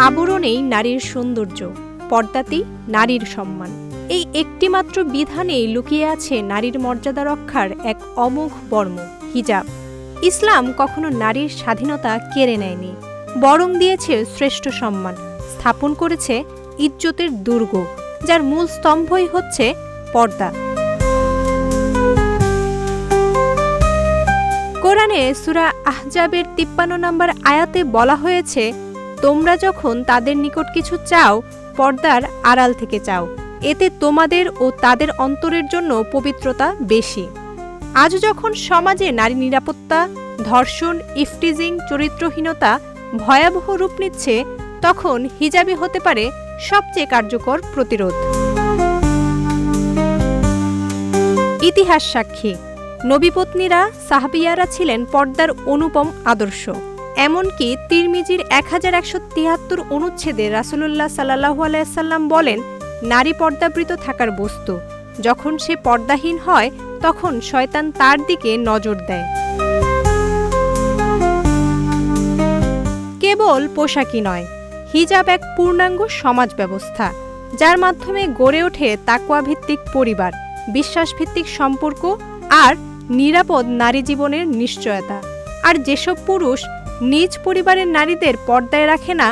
আবরণেই নারীর সৌন্দর্য, পর্দাতেই নারীর সম্মান। এই একটিমাত্র বিধানেই লুকিয়ে আছে নারীর মর্যাদা রক্ষার এক অমোঘ বর্ম, হিজাব। ইসলাম কখনো নারীর স্বাধীনতা কেড়ে নেয়নি, বরং দিয়েছে শ্রেষ্ঠ সম্মান, স্থাপন করেছে ইজ্জতের দুর্গ, যার মূল স্তম্ভই হচ্ছে পর্দা। কোরআনে সূরা আহজাবের ৫৩ নম্বর আয়াতে বলা হয়েছে, তোমরা যখন তাদের নিকট কিছু চাও, পর্দার আড়াল থেকে চাও, এতে তোমাদের ও তাদের অন্তরের জন্য পবিত্রতা বেশি। আজ যখন সমাজে নারী নিরাপত্তা, ধর্ষণ, ইফটিজিং, চরিত্রহীনতা ভয়াবহ রূপ নিচ্ছে, তখন হিজাবই হতে পারে সবচেয়ে কার্যকর প্রতিরোধ। ইতিহাস সাক্ষী, নবীপত্নীরা, সাহাবিয়ারা ছিলেন পর্দার অনুপম আদর্শ। এমনকি তিরমিজির ১১৭৩ অনুচ্ছেদে রাসূলুল্লাহ সাল্লাল্লাহু আলাইহি সাল্লাম বলেন, নারী পর্দাবৃত থাকার বস্তু। যখন সে পর্দাহীন হয়, তখন শয়তান তার দিকে নজর দেয়। কেবল পোশাকই নয়, হিজাব এক পূর্ণাঙ্গ সমাজ ব্যবস্থা, যার মাধ্যমে গড়ে ওঠে তাকওয়াভিত্তিক পরিবার, বিশ্বাসভিত্তিক সম্পর্ক আর নিরাপদ নারী জীবনের নিশ্চয়তা। আর যেসব পুরুষ নিজ পরিবারের নারীদের পর্দায় রাখে না,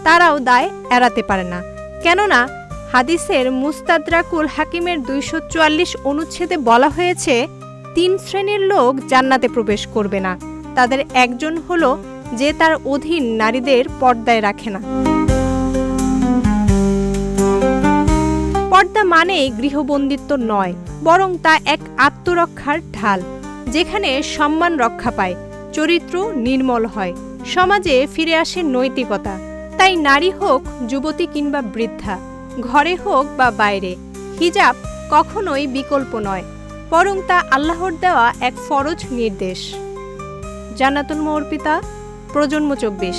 তারাও দায় এড়াতে পারে না। কেননা হাদিসের মুস্তাদরাকুল হাকিমের ২৪৪ অনুচ্ছেদে বলা হয়েছে, ৩ শ্রেণীর লোক জান্নাতে প্রবেশ করবে না। তাদের একজন হলো যে তার অধীন নারীদের পর্দায় রাখে না। পর্দা মানে গৃহবন্দিত্ব নয়, বরং তা এক আত্মরক্ষার ঢাল, যেখানে সম্মান রক্ষা পায়, চরিত্র নির্মল হয়, সমাজে ফিরে আসে নৈতিকতা। তাই নারী হোক যুবতী কিংবা বৃদ্ধা, ঘরে হোক বা বাইরে, হিজাব কখনোই বিকল্প নয়, বরং তা আল্লাহর দেওয়া এক ফরজ নির্দেশ। জান্নাতুল মুরপিতা, প্রজন্ম ২৪।